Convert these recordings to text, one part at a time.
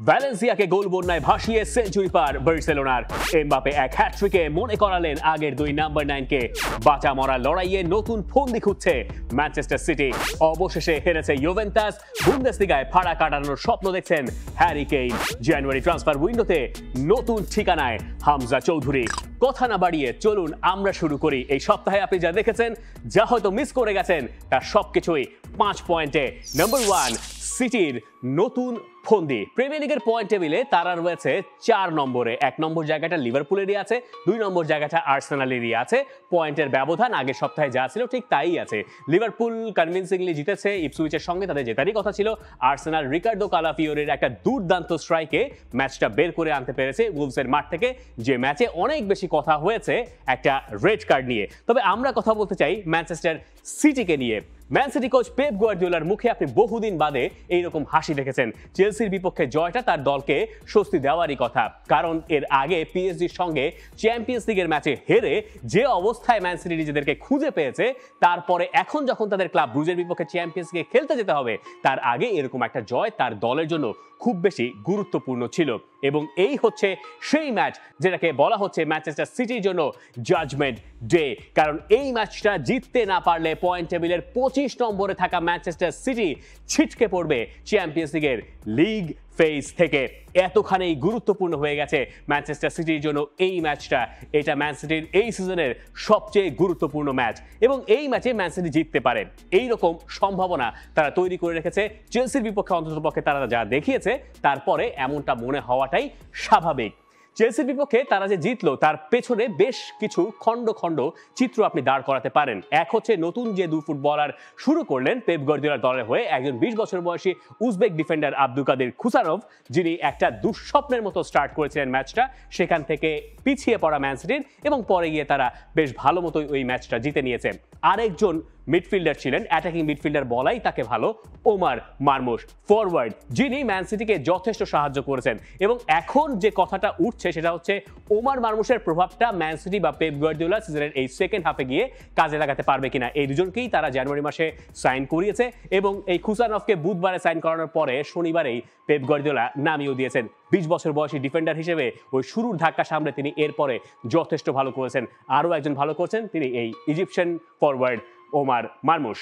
ভ্যালেন্সিয়াকে গোল বন্যায় ভাসিয়ে সেঞ্চুরি পার বার্সেলোনার। এমবাপে এক হ্যাটট্রিকে মনে করালেন আগের দুই নাম্বার 9 কে। বাঁচা মরা লড়াইয়ে নতুন ফন্দি খুঁজছে ম্যানচেস্টার সিটি। অবশেষে হেরেছে ইউভেন্টাস। বুন্দেসলিগায় ফাড়া কাটানোর স্বপ্ন দেখছেন হ্যারি কেইন। জানুয়ারি ট্রান্সফার উইন্ডোতে নতুন ঠিকানায় হামজা চৌধুরী। কথা না বাড়িয়ে চলুন আমরা শুরু করি। এই সপ্তাহে আপনি যা দেখেছেন, যা হয়তো মিস করে গেছেন, তার সবকিছুই 5 পয়েন্টে। নাম্বার 1, সিটির নতুন ফন্দি। প্রিমিয়ার লিগের পয়েন্ট টেবিলে তারা রয়েছে 4 নম্বরে। 1 নম্বর জায়গাটা লিভারপুলেরই আছে, 2 নম্বর জায়গাটা আর্সেনালেরই আছে। পয়েন্টের ব্যবধান আগের সপ্তাহে যা ছিল ঠিক তাই আছে। লিভারপুল কনভিন্সিংলি জিতেছে ইপসুইচের সঙ্গে, তাদের জেতারই কথা ছিল। আর্সেনাল রিকার্ডো কালাফিওরের একটা দুর্দান্ত স্ট্রাইকে ম্যাচটা বের করে আনতে পেরেছে উলভসের মাঠ থেকে, যে ম্যাচে অনেক বেশি কথা হয়েছে একটা রেড কার্ড নিয়ে। তবে আমরা কথা বলতে চাই ম্যানচেস্টার সিটিকে নিয়ে। ম্যান সিটি কোচ পেপ গার্দিওলার মুখে আপনি বহুদিন বাদে এইরকম হাসি দেখেছেন। চেলসির বিপক্ষে জয়টা তার দলকে স্বস্তি দেওয়ারই কথা, কারণ এর আগে পিএসজির সঙ্গে চ্যাম্পিয়ন্স লিগের ম্যাচে হেরে যে অবস্থায় ম্যান সিটি নিজেদেরকে খুঁজে পেয়েছে, তারপরে এখন যখন তাদের ক্লাব ব্রুজের বিপক্ষে চ্যাম্পিয়ন্স লিগে খেলতে যেতে হবে, তার আগে এরকম একটা জয় তার দলের জন্য খুব বেশি গুরুত্বপূর্ণ ছিল। এবং এই হচ্ছে সেই ম্যাচ যেটাকে বলা হচ্ছে ম্যানচেস্টার সিটির জন্য জাজমেন্ট ডে। কারণ এই ম্যাচটা জিততে না পারলে পয়েন্ট টেবিলের 25 নম্বরে থাকা ম্যানচেস্টার সিটি ছিটকে পড়বে চ্যাম্পিয়ন্স লিগের লিগ ফেজ থেকে। এতখানি গুরুত্বপূর্ণ হয়ে গেছে ম্যানচেস্টার সিটির জন্য এই ম্যাচটা। এটা ম্যান সিটির এই সিজনের সবচেয়ে গুরুত্বপূর্ণ ম্যাচ এবং এই ম্যাচে ম্যান সিটি জিততে পারে এইরকম সম্ভাবনা তারা তৈরি করে রেখেছে। চেলসির বিপক্ষে অন্ততপক্ষে তারা যা দেখিয়েছে, তারপরে এমনটা মনে হওয়াটাই স্বাভাবিক। চেলসির বিপক্ষে তারা যে জিতলো, তার পেছনে বেশ কিছু খণ্ড খণ্ড চিত্র আপনি দাঁড় করাতে পারেন। এক হচ্ছে নতুন যে 2 ফুটবলার শুরু করলেন পেপ গার্দিওলার দলের হয়ে, একজন 20 বছর বয়সী উজবেক ডিফেন্ডার আব্দুকাদির খুসারভ, যিনি একটা দুঃস্বপ্নের মতো স্টার্ট করেছিলেন ম্যাচটা, সেখান থেকে পিছিয়ে পড়া ম্যান সিটির, এবং পরে গিয়ে তারা বেশ ভালো মতোই ওই ম্যাচটা জিতে নিয়েছে। আরেকজন মিডফিল্ডার ছিলেন, অ্যাটাকিং মিডফিল্ডার বলাই তাকে ভালো, ওমার মারমুশ ফরওয়ার্ড, যিনি ম্যান সিটিকে যথেষ্ট সাহায্য করেছেন। এবং এখন যে কথাটা উঠছে সেটা হচ্ছে ওমার মারমুশের প্রভাবটা ম্যান সিটি বা পেপ গার্দিওলা সিজনের এই সেকেন্ড হাফে গিয়ে কাজে লাগাতে পারবে কিনা। এই দুজনকেই তারা জানুয়ারি মাসে সাইন করিয়েছে এবং এই খুসানভকে বুধবারে সাইন করানোর পরে শনিবারেই পেপ গার্দিওলা নামিয়েও দিয়েছেন। 20 বছর বয়সী ডিফেন্ডার হিসেবে ওই শুরুর ধাক্কা সামলে তিনি এরপরে যথেষ্ট ভালো করেছেন। আরও একজন ভালো করছেন, তিনি এই ইজিপশিয়ান ফরওয়ার্ড ওমার মারমুশ।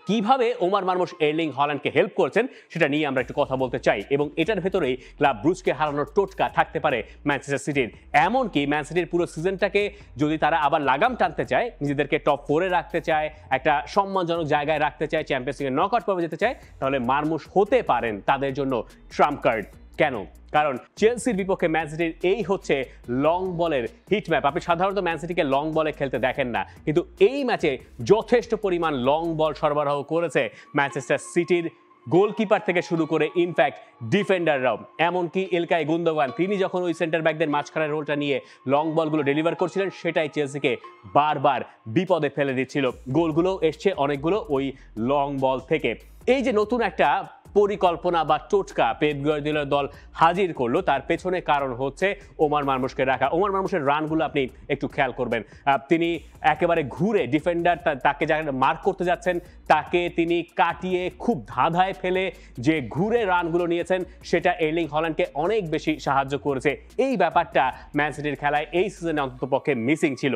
কিভাবে ওমার মারমুশ এর্লিং হল্যান্ডকে হেল্প করছেন সেটা নিয়ে আমরা একটু কথা বলতে চাই, এবং এটার ভেতরেই ক্লাব ব্রুজকে হারানোর টোটকা থাকতে পারে ম্যানচেস্টার সিটির। এমনকি ম্যান সিটির পুরো সিজনটাকে যদি তারা আবার লাগাম টানতে চায়, নিজেদেরকে টপ 4-এ রাখতে চায়, একটা সম্মানজনক জায়গায় রাখতে চায়, চ্যাম্পিয়ন্স লিগের নকআউট পর্বে যেতে চায়, তাহলে মারমুশ হতে পারেন তাদের জন্য ট্রাম্প কার্ড। কেন? কারণ চেলসির বিপক্ষে ম্যান সিটির এই হচ্ছে লং বলের হিট ম্যাপ। আপনি সাধারণত ম্যান সিটিকে লং বলে খেলতে দেখেন না, কিন্তু এই ম্যাচে যথেষ্ট পরিমাণ লং বল সরবরাহ করেছে ম্যানচেস্টার সিটির গোলকিপার থেকে শুরু করে ইনফ্যাক্ট ডিফেন্ডাররাও। এমনকি ইলকাই গুন্দোগান, তিনি যখন ওই সেন্টার ব্যাকদের মাঝখানের রোলটা নিয়ে লং বলগুলো ডেলিভার করছিলেন, সেটাই চেলসিকে বারবার বিপদে ফেলে দিচ্ছিল। গোলগুলো এসছে অনেকগুলো ওই লং বল থেকে। এই যে নতুন একটা পরিকল্পনা বা টোটকা পেপ গার্দিওলার দল হাজির করলো, তার পেছনে কারণ হচ্ছে ওমার মারমুশকে রাখা। ওমার মারমুশের রানগুলো আপনি একটু খেয়াল করবেন, তিনি একেবারে ঘুরে ডিফেন্ডার তাকে যারা মার্ক করতে যাচ্ছেন তাকে তিনি কাটিয়ে খুব ধাঁধায় ফেলে যে ঘুরে রানগুলো নিয়েছেন, সেটা এর্লিং হল্যান্ডকে অনেক বেশি সাহায্য করেছে। এই ব্যাপারটা ম্যান সিটির খেলায় এই সিজনে অন্ততপক্ষে মিসিং ছিল।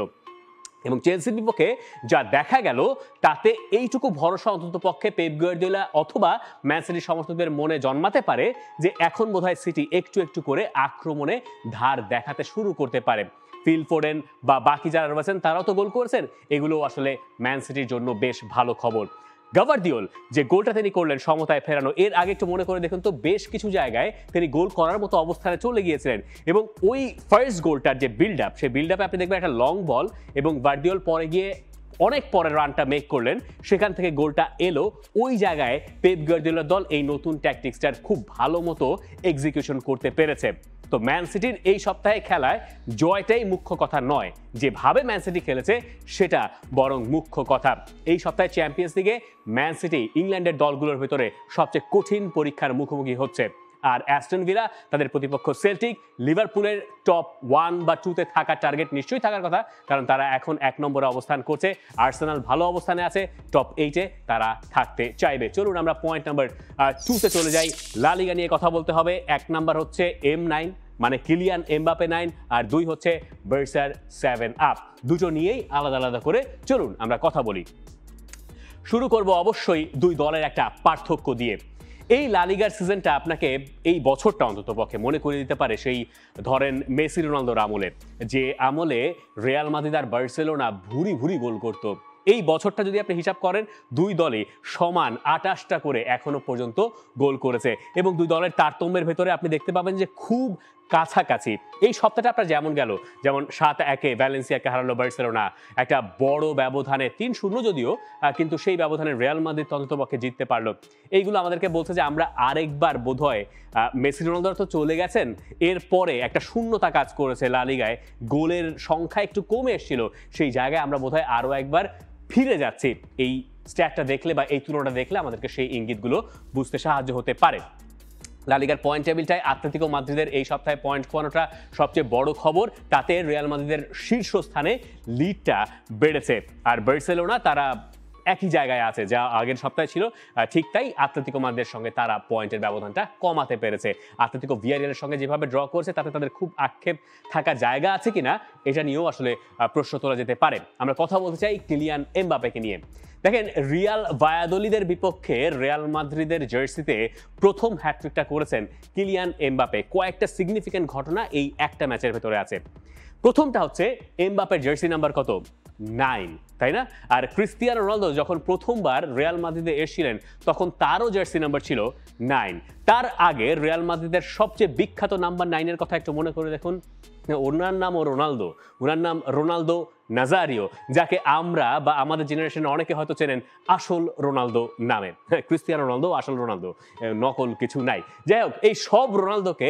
এবং চেলসির বিপক্ষে যা দেখা গেল, তাতে এইটুকু ভরসা অন্ততপক্ষে পেপ গার্দিওলা অথবা ম্যান সিটির সমর্থকদের মনে জন্মাতে পারে যে এখন বোধহয় সিটি একটু একটু করে আক্রমণে ধার দেখাতে শুরু করতে পারে। ফিল ফোডেন বা বাকি যারা রয়েছেন তারাও তো গোল করেছেন, এগুলো আসলে ম্যান সিটির জন্য বেশ ভালো খবর। গাভারদিওল যে গোলটা তিনি করলেন সমতায় ফেরানো, এর আগে একটু মনে করে দেখুন তো, বেশ কিছু জায়গায় তিনি গোল করার মতো অবস্থানে চলে গিয়েছিলেন, এবং ওই ফার্স্ট গোলটার যে বিল্ড আপ, সেই বিল্ড আপে আপনি দেখবেন একটা লং বল, এবং গাভারদিওল পরে গিয়ে অনেক পরে রানটা মেক করলেন, সেখান থেকে গোলটা এলো। ওই জায়গায় পেপ গার্দিওলার দল এই নতুন ট্যাকটিক্সটার খুব ভালো মতো এক্সিকিউশন করতে পেরেছে। তো ম্যান সিটির এই সপ্তাহে খেলায় জয়টাই মুখ্য কথা নয়, যেভাবে ম্যান সিটি খেলেছে সেটা বরং মুখ্য কথা। এই সপ্তাহে চ্যাম্পিয়ন্স লিগে ম্যান সিটি ইংল্যান্ডের দলগুলোর ভেতরে সবচেয়ে কঠিন পরীক্ষার মুখোমুখি হচ্ছে। আর অ্যাস্টন ভিলা তাদের প্রতিপক্ষ সেল্টিক, লিভারপুলের টপ 1 বা 2-তে থাকার টার্গেট নিশ্চয়ই থাকার কথা, কারণ তারা এখন 1 নম্বরে অবস্থান করছে। আর্সেনাল ভালো অবস্থানে আছে, টপ 8-এ তারা থাকতে চাইবে। চলুন আমরা পয়েন্ট নাম্বার 2-তে চলে যাই। লা লিগা নিয়ে কথা বলতে হবে। 1 নাম্বার হচ্ছে M9 মানে কিলিয়ান এমবাপে 9, আর 2 হচ্ছে বার্সার 7 আপ। দুটো নিয়েই আলাদা আলাদা করে চলুন আমরা কথা বলি। শুরু করব অবশ্যই দুই দলের একটা পার্থক্য দিয়ে। এই লা লিগার সিজনটা আপনাকে এই বছরটা অন্তত পক্ষে মনে করে দিতে পারে সেই ধরেন মেসি রোনালদোর আমলে, যে আমলে রিয়াল মাদ্রিদ আর বার্সেলোনা ভুরি ভুরি গোল করতো। এই বছরটা যদি আপনি হিসাব করেন, দুই দলে সমান 28টা করে এখনো পর্যন্ত গোল করেছে, এবং দুই দলের তারতম্যের ভেতরে আপনি দেখতে পাবেন যে খুব কাছাকাছি। এই সপ্তাহটা আপনার যেমন গেল, যেমন 7-1 ভ্যালেন্সিয়াকে হারালো বার্সেলোনা, একটা বড় ব্যবধানে 3-0 যদিও, কিন্তু সেই ব্যবধানে রিয়াল মাদ্রিদ অন্ততপক্ষে জিততে পারলো। এইগুলো আমাদেরকে বলছে যে আমরা আরেকবার বোধহয় মেসি রোনালদো তো চলে গেছেন, এরপরে একটা শূন্যতা কাজ করেছে লা লিগায়, গোলের সংখ্যা একটু কমে এসেছিল, সেই জায়গায় আমরা বোধহয় আরও একবার ফিরে যাচ্ছি। এই স্ট্যাটটা দেখলে বা এই তুলনাটা দেখলে আমাদেরকে সেই ইঙ্গিতগুলো বুঝতে সাহায্য হতে পারে। লা লিগার পয়েন্ট টেবিলটায় আতলেতিকো মাদ্রিদের এই সপ্তাহে পয়েন্ট খোয়ানোটা সবচেয়ে বড় খবর। তাতে রিয়াল মাদ্রিদের শীর্ষস্থানে লিডটা বেড়েছে, আর বার্সেলোনা তারা একই জায়গায় আছে যা আগের সপ্তাহে ছিল, ঠিক তাই আতলেতিকো মাদ্রিদের সঙ্গে তারা পয়েন্টের ব্যবধানটা কমাতে পেরেছে। আতলেতিকো ভিয়ারিয়ালের সঙ্গে যেভাবে ড্র করছে তাতে তাদের খুব আক্ষেপ থাকা জায়গা আছে কিনা এটা নিয়েও আসলে প্রশ্ন তোলা যেতে পারে। আমরা কথা বলতে চাই কিলিয়ান এমবাপেকে নিয়ে। দেখেন, রিয়াল ভায়াদোলিদের বিপক্ষে রিয়াল মাদ্রিদের জার্সিতে প্রথম হ্যাটট্রিকটা করেছেন কিলিয়ান এমবাপে। কয়েকটা সিগনিফিক্যান্ট ঘটনা এই একটা ম্যাচের ভেতরে আছে। প্রথমটা হচ্ছে এমবাপের জার্সি নাম্বার কত? 9, তাই না? আর ক্রিস্টিয়ানো রোনালদো যখন প্রথমবার রিয়াল মাদ্রিদে এসেছিলেন তখন তারও জার্সি নাম্বার ছিল 9। তার আগে রিয়াল মাদ্রিদের সবচেয়ে বিখ্যাত নাম্বার 9-এর কথা একটু মনে করে দেখুন। ওনার নামও রোনালদো, ওনার নাম রোনালদো নাজারিও, যাকে আমরা বা আমাদের জেনারেশনে অনেকে হয়তো চেনেন আসল রোনালদো নামে। ক্রিস্টিয়ানো রোনালদো আসল রোনালদো, নকল কিছু নাই। যাই হোক, এই সব রোনালদোকে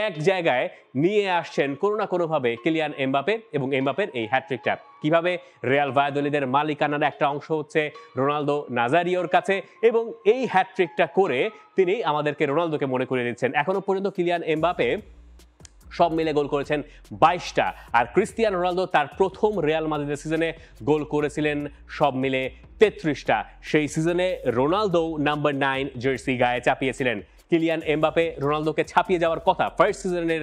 এক জায়গায় নিয়ে আসছেন কোনো না কোনোভাবে কিলিয়ান এমবাপে, এবং এমবাপের এই হ্যাটট্রিকটা কিভাবে রিয়াল ভায়াদোলিদের মালিকানার একটা অংশ হচ্ছে রোনালদো নাজারিওর কাছে, এবং এই হ্যাটট্রিকটা করে তিনি আমাদেরকে রোনালদোকে মনে করে দিচ্ছেন। এখনো পর্যন্ত কিলিয়ান এমবাপে সব মিলে গোল করেছেন 22টা, আর ক্রিস্টিয়ানো রোনালদো তার প্রথম রিয়াল মাদ্রিদের সিজনে গোল করেছিলেন সব মিলে 33টা। সেই সিজনে রোনালদো নাম্বার 9 জার্সি গায়ে চাপিয়েছিলেন। কিলিয়ান এমবাপে রোনালদোকে ছাপিয়ে যাওয়ার কথা ফার্স্ট সিজনের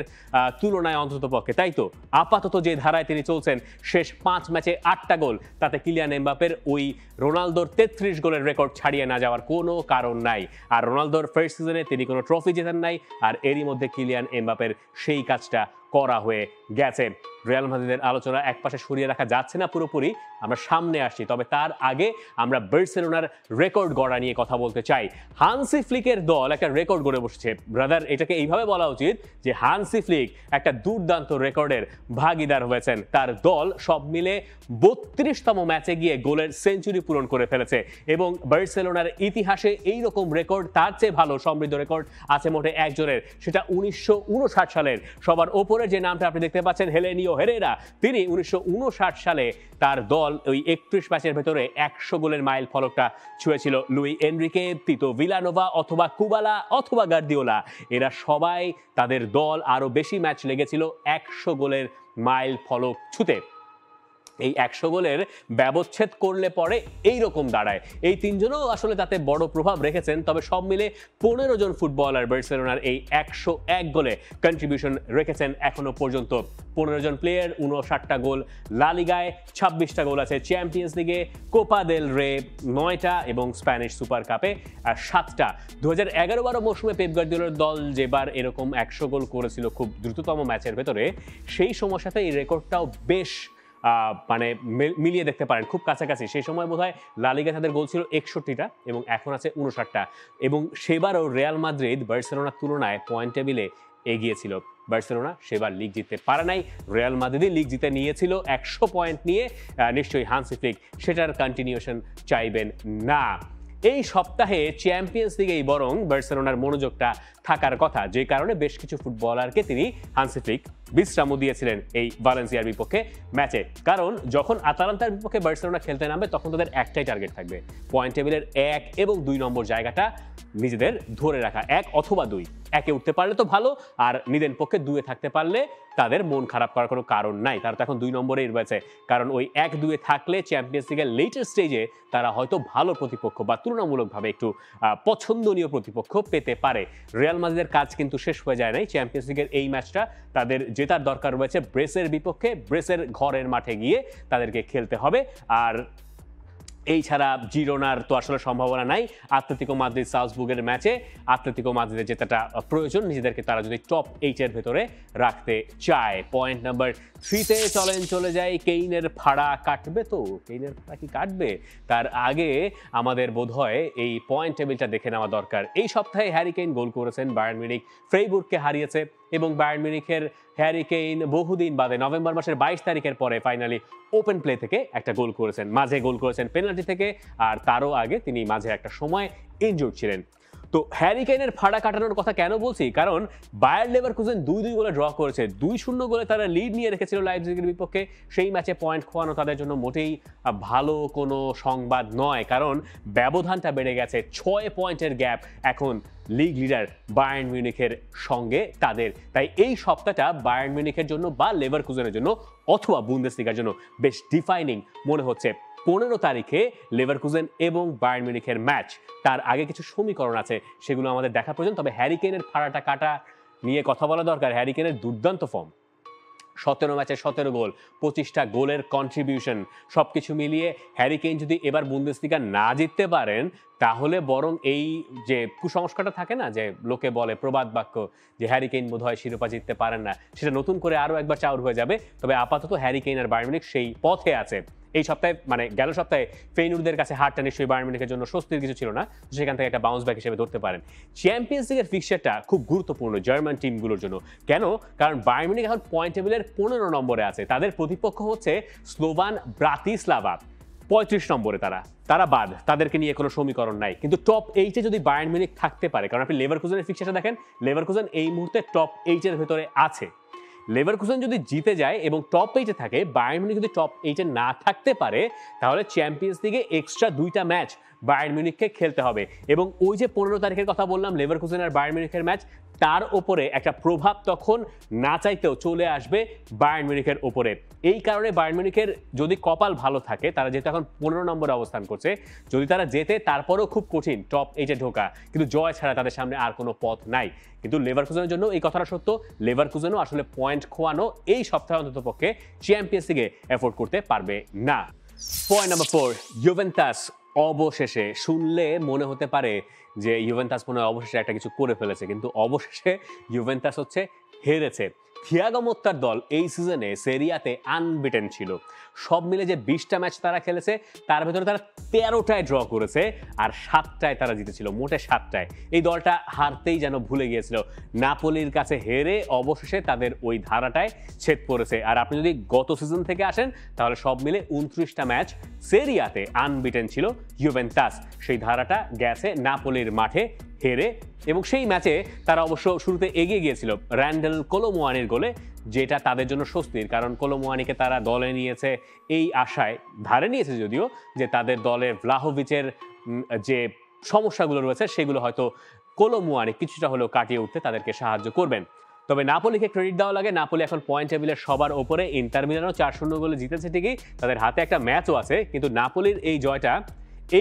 তুলনায় অন্তত পক্ষে, তাই তো আপাতত যে ধারায় তিনি চলছেন, শেষ 5 ম্যাচে 8টা গোল, তাতে কিলিয়ান এমবাপের ওই রোনালদোর 33 গোলের রেকর্ড ছাড়িয়ে না যাওয়ার কোনো কারণ নাই। আর রোনালদোর ফার্স্ট সিজনে তিনি কোনো ট্রফি জেতেন নাই, আর এরই মধ্যে কিলিয়ান এমবাপের সেই কাজটা করা হয়ে গেছে। রিয়াল মাদ্রিদের আলোচনা একপাশে সরিয়ে রাখা যাচ্ছে না পুরোপুরি, আমরা সামনে আসছি। তবে তার আগে আমরা বার্সেলোনার রেকর্ড গড়া নিয়ে কথা বলতে চাই। হানসি ফ্লিকের দল একটা রেকর্ড গড়ে বসেছে। ব্রাদার, এটাকে এইভাবে বলা উচিত যে হানসি ফ্লিক একটা দুর্দান্ত রেকর্ডের ভাগিদার হয়েছেন। তার দল সব মিলে 32তম ম্যাচে গিয়ে গোলের সেঞ্চুরি পূরণ করে ফেলেছে, এবং বার্সেলোনার ইতিহাসে এইরকম রেকর্ড, তার চেয়ে ভালো সমৃদ্ধ রেকর্ড আছে মোটে একজনের, সেটা 1959 সালের। সবার ওপরে যে নামটা আপনি দেখতে পাচ্ছেন, হেলেনিও হেরেরা, তিনি 1959 সালে তার দল ওই 31 ম্যাচের ভেতরে 100 গোলের মাইল ফলকটা ছুঁয়েছিল। লুই এনরিকে, তিতো ভিলানোভা অথবা কুবালা অথবা গার্দিওলা, এরা সবাই তাদের দল আরো বেশি ম্যাচ লেগেছিল 100 গোলের মাইল ফলক ছুঁতে। এই 100 গোলের ব্যবচ্ছেদ করলে পরে এই রকম দাঁড়ায়। এই তিনজনও আসলে তাতে বড় প্রভাব রেখেছেন। তবে সব মিলে 15 জন ফুটবলার বার্সেলোনার এই 101 গোলে কন্ট্রিবিউশন রেখেছেন এখনো পর্যন্ত। 15 জন প্লেয়ার, 59টা গোল লা লিগায়, 26টা গোল আছে চ্যাম্পিয়ন্স লিগে, কোপা দেল রে 9টা, এবং স্প্যানিশ সুপার কাপে 7টা। 2011-12 মৌসুমে পেপ গার্দিওলার দল যেবার এরকম 100 গোল করেছিল খুব দ্রুততম ম্যাচের ভেতরে, সেই সময়ের সাথে এই রেকর্ডটাও বেশ মানে মিলিয়ে দেখতে পারেন, খুব কাছাকাছি। সেই সময় বোধহয় লা লিগায় তাদের গোল ছিল 61টা, এবং এখন আছে 59টা। এবং সেবারও রিয়াল মাদ্রিদ বার্সেলোনার তুলনায় পয়েন্ট টেবিলে এগিয়ে ছিল। বার্সেলোনা সেবার লিগ জিততে পারে নাই, রিয়াল মাদ্রিদই লিগ জিতে নিয়েছিল 100 পয়েন্ট নিয়ে। নিশ্চয়ই হানসি ফ্লিক সেটার কন্টিনিউশন চাইবেন না। এই সপ্তাহে চ্যাম্পিয়ন্স লিগেই বরং বার্সেলোনার মনোযোগটা থাকার কথা, যে কারণে বেশ কিছু ফুটবলারকে তিনি হান্সি ফ্লিক বিশ্রামও দিয়েছিলেন এই ভালেন্সিয়ার বিপক্ষে ম্যাচে। কারণ যখন আতালান্তার বিপক্ষে বার্সেলোনা খেলতে নামবে তখন তাদের একটাই টার্গেট থাকবে, পয়েন্ট টেবিলের 1 এবং 2 নম্বর জায়গাটা নিজেদের ধরে রাখা, 1 অথবা 2। 1-এ উঠতে পারলে তো ভালো, আর নিজের পক্ষে 2-এ থাকতে পারলে তাদের মন খারাপ করার কোনো কারণ নাই। তারা তো এখন 2 নম্বরেই রয়েছে, কারণ ওই 1-2-এ থাকলে চ্যাম্পিয়ন্স লিগের লেটার স্টেজে তারা হয়তো ভালো প্রতিপক্ষ বা তুলনামূলকভাবে একটু পছন্দনীয় প্রতিপক্ষ পেতে পারে। রিয়াল মাদ্রিদের কাজ কিন্তু শেষ হয়ে যায় নাই। চ্যাম্পিয়ন্স লিগের এই ম্যাচটা তাদের জেতার দরকার রয়েছে ব্রেসের বিপক্ষে। ব্রেসের ঘরের মাঠে গিয়ে তাদেরকে খেলতে হবে। আর এই ছাড়া জিরোনার তো আসলে সম্ভাবনা নাই। আতলেতিকো মাদ্রিদ সালজবুর্গের ম্যাচে আতলেতিকো মাদ্রিদের জেতাটা প্রয়োজন, নিজেদেরকে তারা যদি টপ 8-এর ভেতরে রাখতে চায়। পয়েন্ট নাম্বার 3-তে চলে যায় কেইনের ভাড়া কাটবে তো? কেইনের ভাড়া কি কাটবে? তার আগে আমাদের বোধহয় এই পয়েন্ট টেবিলটা দেখে নেওয়া দরকার। এই সপ্তাহে হ্যারি কেইন গোল করেছেন, বায়ার্ন মিউনিখ ফ্রেইবুর্গকে হারিয়েছে এবং বায়ার্ন মিউনিখের হ্যারি কেইন বহুদিন বাদে নভেম্বর মাসের 22 তারিখের পরে ফাইনালি ওপেন প্লে থেকে একটা গোল করেছেন। মাঝে গোল করেছেন পেনাল্টি থেকে, আর তারও আগে তিনি মাঝে একটা সময় ইনজুর্ড ছিলেন। তো হ্যারি কেইনের ফাড়া কাটানোর কথা কেন বলছি? কারণ বায়ার লেভারকুজেন 2-2 গোলে ড্র করেছে। 2-0 গোলে তারা লিড নিয়ে রেখেছিল লাইপজিগের বিপক্ষে। সেই ম্যাচে পয়েন্ট খোয়ানো তাদের জন্য মোটেই ভালো কোনো সংবাদ নয়, কারণ ব্যবধানটা বেড়ে গেছে। 6 পয়েন্টের গ্যাপ এখন লিগ লিডার বায়ার্ন মিউনিখের সঙ্গে তাদের। তাই এই সপ্তাহটা বায়ার্ন মিউনিখের জন্য বা লেভারকুজেনের জন্য অথবা বুন্দেসলিগার জন্য বেশ ডিফাইনিং মনে হচ্ছে। 15 তারিখে লেভারকুজেন এবং বায়ার্ন মিউনিখের ম্যাচ। তার আগে কিছু সমীকরণ আছে, সেগুলো আমাদের দেখা প্রয়োজন। তবে হ্যারি কেইনের ফাড়াটা কাটা নিয়ে কথা বলা দরকার। হ্যারি কেইনের দুর্দান্ত ফর্ম, 17 ম্যাচে 17 গোল, 25টা গোলের কন্ট্রিবিউশন, সবকিছু মিলিয়ে হ্যারি কেইন যদি এবার বুন্দেসলিগা না জিততে পারেন, তাহলে বরং এই যে কুসংস্কারটা থাকে না, যে লোকে বলে প্রবাদ বাক্য যে হ্যারি কেইন বোধহয় শিরোপা জিততে পারেন না, সেটা নতুন করে আরও একবার চাউর হয়ে যাবে। তবে আপাতত হ্যারি কেইন আর বায়ার্ন মিউনিখ সেই পথে আছে। এই সপ্তাহে মানে গেল সপ্তাহে ফেইনুর্দের কাছে হারটা নিশ্চয়ই বায়ার্ন মিউনিখের জন্য স্বস্তির কিছু ছিল না, সেখান থেকে একটা বাউন্স ব্যাক হিসেবে ধরতে পারেন। চ্যাম্পিয়ন্স লিগের ফিক্সচারটা খুব গুরুত্বপূর্ণ জার্মান টিমগুলোর জন্য। কেন? কারণ বায়ার্ন মিউনিখ এখন পয়েন্ট টেবিলের 15 নম্বরে আছে। তাদের প্রতিপক্ষ হচ্ছে স্লোভান ব্রাতিস্লাভা 35 নম্বরে। তারা বাদ, তাদেরকে নিয়ে কোনো সমীকরণ নাই। কিন্তু টপ 8-এ যদি বায়ার্ন মিউনিখ থাকতে পারে, কারণ আপনি লেভারকুজেনের ফিক্সচারটা দেখেন, লেভারকুজেন এই মুহূর্তে টপ 8-এর ভেতরে আছে। লেভারকুজেন যদি জিতে যায় এবং টপ 8-এ থাকে, বায়ার্ন মিউনিখ যদি টপ 8-এ না থাকতে পারে, তাহলে চ্যাম্পিয়ন্স লিগে এক্সট্রা 2টা ম্যাচ বায়ার্ন মিউনিখকে খেলতে হবে। এবং ওই যে 15 তারিখের কথা বললাম লেভারকুজেন আর বায়ার্ন মিউনিখের ম্যাচ, তার ওপরে একটা প্রভাব তখন না চাইতেও চলে আসবে বায়ার্ন মিউনিখের ওপরে। এই কারণে বায়ার্ন মিউনিখের যদি কপাল ভালো থাকে, তারা যেহেতু এখন 15 নম্বরে অবস্থান করছে, যদি তারা জেতে তারপরেও খুব কঠিন টপ 8-এ ঢোকা, কিন্তু জয় ছাড়া তাদের সামনে আর কোনো পথ নাই। কিন্তু লেভারকুজেনের জন্য এই কথাটা সত্য, লেভারকুজেনও আসলে পয়েন্ট খোয়ানো এই সপ্তাহে অন্তত পক্ষে চ্যাম্পিয়ন্স লিগে এফোর্ড করতে পারবে না। পয়েন্ট নাম্বার 4, ইউভেন্টাস অবশেষে। শুনলে মনে হতে পারে যে ইউভেন্টাস মনে হয় অবশেষে একটা কিছু করে ফেলেছে, কিন্তু অবশেষে ইউভেন্টাস হচ্ছে হেরেছে। থিয়াগো মোত্তার দল এই সিজনে সেরিয়াতে আনবিটেন ছিল। সব মিলে যে 20টা ম্যাচ তারা খেলেছে, তার ভেতরে তারা 13টায় ড্র করেছে আর 7টায় তারা জিতেছিল, মোটে 7টায়। এই দলটা হারতেই যেন ভুলে গিয়েছিল। নাপোলির কাছে হেরে অবশেষে তাদের ওই ধারাটায় ছেদ পড়েছে। আর আপনি যদি গত সিজন থেকে আসেন, তাহলে সব মিলে 29টা ম্যাচ সেরিয়াতে আনবিটেন ছিল ইউভেন্টাস। সেই ধারাটা গেছে নাপোলির মাঠে হেরে, এবং সেই ম্যাচে তারা অবশ্য শুরুতে এগিয়ে গিয়েছিল র্যান্ডেল কোলোমুয়ানির গোলে, যেটা তাদের জন্য স্বস্তির। কারণ কোলোমুয়ানিকে তারা দলে নিয়েছে এই আশায়, ধারে নিয়েছে যদিও, যে তাদের দলে ভ্লাহোভিচের যে সমস্যাগুলো রয়েছে সেগুলো হয়তো কোলোমুয়ানি কিছুটা হলেও কাটিয়ে উঠতে তাদেরকে সাহায্য করবেন। তবে নাপোলিকে ক্রেডিট দেওয়া লাগে, নাপোলি এখন পয়েন্ট টেবিলের সবার ওপরে। ইন্টার মিলানও 4-0 গোলে জিতেছে ঠিকই, তাদের হাতে একটা ম্যাচও আছে, কিন্তু নাপোলির এই জয়টা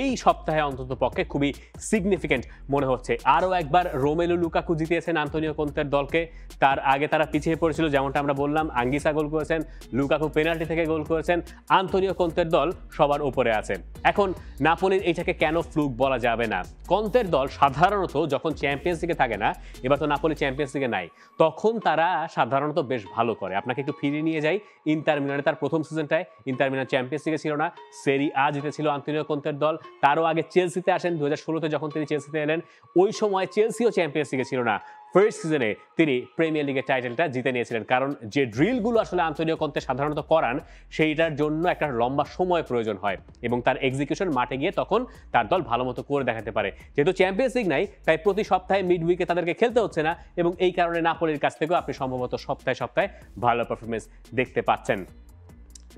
এই সপ্তাহে অন্তত পক্ষে খুবই সিগনিফিকেন্ট মনে হচ্ছে। আরও একবার রোমেলু লুকাকু জিতিয়েছেন আন্তোনিও কোন্তের দলকে। তার আগে তারা পিছিয়ে পড়েছিল, যেমনটা আমরা বললাম, আঙ্গিসা গোল করেছেন, লুকাকু পেনাল্টি থেকে গোল করেছেন। আন্তোনিও কোন্তের দল সবার উপরে আছে। এখন নাপোলির এইটাকে কেন ফ্লুক বলা যাবে না? কোন্তের দল সাধারণত যখন চ্যাম্পিয়ন্স লিগে থাকে না, এবার তো নাপোলি চ্যাম্পিয়ন্স লিগে নাই, তখন তারা সাধারণত বেশ ভালো করে। আপনাকে একটু ফিরিয়ে নিয়ে যাই ইন্টার মিলানে তার প্রথম সিজনটায়। ইন্টার মিলান চ্যাম্পিয়ন্স লিগে ছিল না, সেরি আ জিতেছিল আন্তোনিও কোন্তের দল। তারও আগে চেলসিতে আসেন 2016-তে, যখন তিনি চেলসিতে এলেন, ওই সময় চেলসিও চ্যাম্পিয়ন্স লিগে ছিল না। ফার্স্ট সিজনে তিনি প্রিমিয়ার লিগের টাইটেলটা জিতে নিয়েছিলেন। কারণ যে ড্রিলগুলো আসলে আন্তোনিও কন্তে সাধারণত করান সেইটার জন্য একটা লম্বা সময় প্রয়োজন হয় এবং তার এক্সিকিউশন মাঠে গিয়ে তখন তার দল ভালো মতো করে দেখাতে পারে। যেহেতু চ্যাম্পিয়ন্স লিগ নাই তাই প্রতি সপ্তাহে মিড উইকে তাদেরকে খেলতে হচ্ছে না এবং এই কারণে নাপোলির কাছ থেকেও আপনি সম্ভবত সপ্তাহে সপ্তাহে ভালো পারফরমেন্স দেখতে পাচ্ছেন।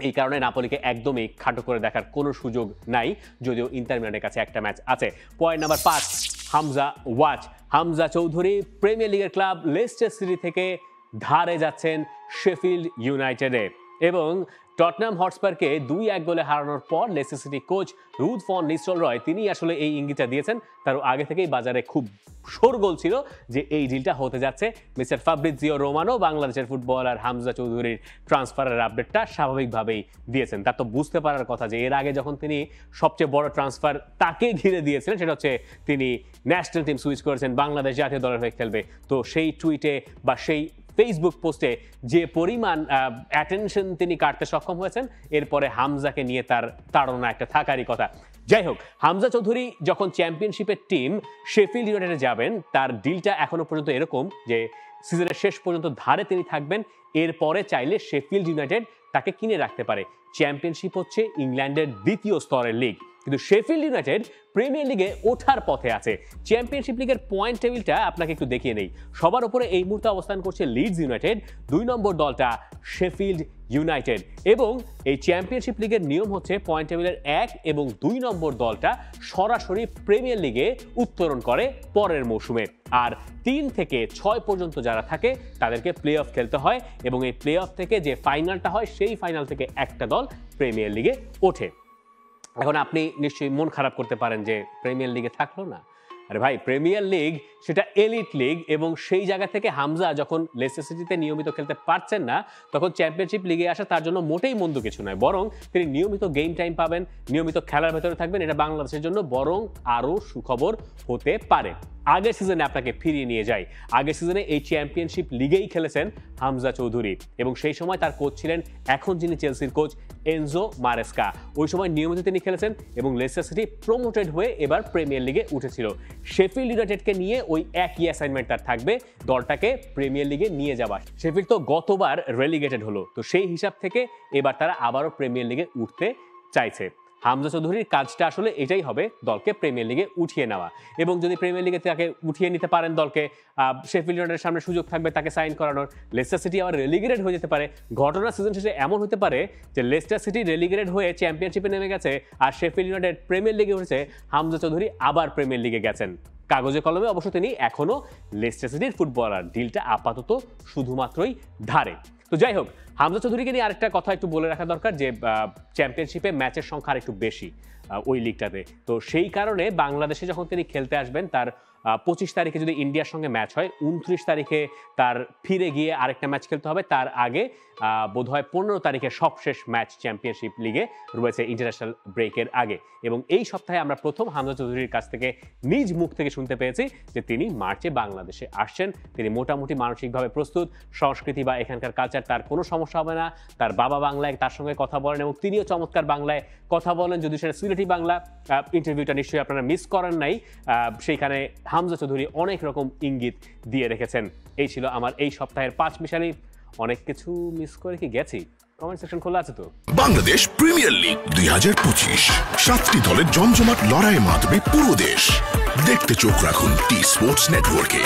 এই কারণে নাপোলিকে একদমই খাটো করে দেখার কোনো সুযোগ নাই, যদিও ইন্টার মিলানের কাছে একটা ম্যাচ আছে। Point number 5, Hamza watch. Hamza Chowdhury premier লিগের ক্লাব লেস্টার সিটি থেকে ধারে যাচ্ছেন শেফিল্ড ইউনাইটেডে এবং টটনাম হটস্পারকে 2-1 গোলে হারানোর পর Leicester City coach Ruud van Nistelrooy তিনি আসলে এই ইঙ্গিতটা দিয়েছেন। তারও আগে থেকেই বাজারে খুব শোরগোল ছিল যে এই ডিলটা হতে যাচ্ছে। মিস্টার ফাব্রিজিও রোমানো বাংলাদেশের ফুটবলার হামজা চৌধুরীর ট্রান্সফারের আপডেটটা স্বাভাবিকভাবেই দিয়েছেন। তার তো বুঝতে পারার কথা যে এর আগে যখন তিনি সবচেয়ে বড় ট্রান্সফার তাকে ঘিরে দিয়েছিলেন সেটা হচ্ছে তিনি ন্যাশনাল টিম সুইচ করেছেন, বাংলাদেশ জাতীয় দলের হয়ে খেলবে। তো সেই টুইটে বা সেই ফেসবুক পোস্টে যে পরিমাণ অ্যাটেনশন তিনি কাটতে সক্ষম হয়েছেন, এরপরে হামজাকে নিয়ে তার তাড়না একটা থাকারই কথা। যাই হোক, হামজা চৌধুরী যখন চ্যাম্পিয়নশিপের টিম শেফিল্ড ইউনাইটেডে যাবেন তার ডিলটা এখনো পর্যন্ত এরকম যে সিজনের শেষ পর্যন্ত ধারে তিনি থাকবেন, এরপরে চাইলে শেফিল্ড ইউনাইটেড তাকে কিনে রাখতে পারে। চ্যাম্পিয়নশিপ হচ্ছে ইংল্যান্ডের দ্বিতীয় স্তরের লিগ, কিন্তু শেফিল্ড ইউনাইটেড প্রিমিয়ার লিগে ওঠার পথে আছে। চ্যাম্পিয়নশিপ লিগের পয়েন্ট টেবিলটা আপনাকে একটু দেখিয়ে নেই। সবার উপরে এই মুহূর্তে অবস্থান করছে লিডস ইউনাইটেড, 2 নম্বর দলটা শেফিল্ড ইউনাইটেড। এবং এই চ্যাম্পিয়নশিপ লিগের নিয়ম হচ্ছে পয়েন্ট টেবিলের 1 এবং 2 নম্বর দলটা সরাসরি প্রিমিয়ার লিগে উত্তরণ করে পরের মৌসুমে, আর 3 থেকে 6 পর্যন্ত যারা থাকে তাদেরকে প্লে অফ খেলতে হয় এবং এই প্লে অফ থেকে যে ফাইনালটা হয় সেই ফাইনাল থেকে একটা দল প্রিমিয়ার লিগে ওঠে। এখন আপনি নিশ্চয়ই মন খারাপ করতে পারেন যে প্রিমিয়ার লিগে থাকলো না। আরে ভাই, প্রিমিয়ার লিগ সেটা এলিট লিগ এবং সেই জায়গা থেকে হামজা যখন লেস্টার সিটিতে নিয়মিত খেলতে পারছেন না তখন চ্যাম্পিয়নশিপ লিগে আসা তার জন্য মোটেই মন্দ কিছু নয়, বরং তিনি নিয়মিত গেম টাইম পাবেন, নিয়মিত খেলার ভেতরে থাকবেন। এটা বাংলাদেশের জন্য বরং আরও সুখবর হতে পারে। আগের সিজনে আপনাকে ফিরিয়ে নিয়ে যায়। আগের সিজনে এই চ্যাম্পিয়নশিপ লিগেই খেলেছেন হামজা চৌধুরী এবং সেই সময় তার কোচ ছিলেন এখন যিনি চেলসির কোচ এনজো মারেস্কা। ওই সময় নিয়মিত তিনি খেলেছেন এবং লেস্টার সিটি প্রমোটেড হয়ে এবার প্রিমিয়ার লিগে উঠেছিল। শেফিল্ড ইউনাইটেডকে নিয়ে ওই একই অ্যাসাইনমেন্ট তার থাকবে, দলটাকে প্রিমিয়ার লিগে নিয়ে যাওয়া। শেফিল্ড তো গতবার রেলিগেটেড হলো, তো সেই হিসাব থেকে এবার তারা আবারও প্রিমিয়ার লিগে উঠতে চাইছে। হামজা চৌধুরীর কাজটা আসলে এটাই হবে, দলকে প্রিমিয়ার লিগে উঠিয়ে নেওয়া। এবং যদি প্রিমিয়ার লিগে তাকে উঠিয়ে নিতে পারেন দলকে, শেফিল্ড ইউনাইটেডের সামনে সুযোগ থাকবে তাকে সাইন করানোর। লেস্টার সিটি আবার রেলিগেটেড হয়ে যেতে পারে। ঘটনা সিজন শেষে এমন হতে পারে যে লেস্টার সিটি রেলিগেটেড হয়ে চ্যাম্পিয়নশিপে নেমে গেছে আর শেফিল্ড ইউনাইটেড প্রিমিয়ার লিগে উঠেছে, হামজা চৌধুরী আবার প্রিমিয়ার লিগে গেছেন। কাগজে কলমে অবশ্য তিনি এখনও লেস্টার সিটির ফুটবলার, ডিলটা আপাতত শুধুমাত্রই ধারে। তো যাই হোক, হামজা চৌধুরীকে নিয়ে আরেকটা কথা একটু বলে রাখা দরকার যে চ্যাম্পিয়নশিপে ম্যাচের সংখ্যা একটু বেশি ওই লিগটাতে। তো সেই কারণে বাংলাদেশে যখন তিনি খেলতে আসবেন তার 25 তারিখে যদি ইন্ডিয়ার সঙ্গে ম্যাচ হয়, 29 তারিখে তার ফিরে গিয়ে আরেকটা ম্যাচ খেলতে হবে। তার আগে বোধহয় 15 তারিখে সবশেষ ম্যাচ চ্যাম্পিয়নশিপ লিগে রয়েছে ইন্টারন্যাশনাল ব্রেকের আগে। এবং এই সপ্তাহে আমরা প্রথম হামজা চৌধুরীর কাছ থেকে নিজ মুখ থেকে শুনতে পেয়েছি যে তিনি মার্চে বাংলাদেশে আসছেন। তিনি মোটামুটি মানসিকভাবে প্রস্তুত, সংস্কৃতি বা এখানকার কালচার তার কোনো সমস্যা হবে না। তার বাবা বাংলায় তার সঙ্গে কথা বলেন এবং তিনিও চমৎকার বাংলায় কথা বলেন, যদি সেটা সিলেটি বাংলা। ইন্টারভিউটা নিশ্চয়ই আপনারা মিস করেন নাই, সেইখানে হামজা চৌধুরী অনেক রকম ইঙ্গিত দিয়ে রেখেছেন। এই ছিল আমার এই সপ্তাহের 5 মিশালি। অনেক কিছু মিস করে কি গেছি? কমেন্ট সেকশন খোলা আছে তো। বাংলাদেশ প্রিমিয়ার লিগ 2025, 7টি দলের জমজমাট লড়াইয়ে মাতবে পুরো দেশ। দেখতে চোখ রাখুন টি স্পোর্টস নেটওয়ার্কে।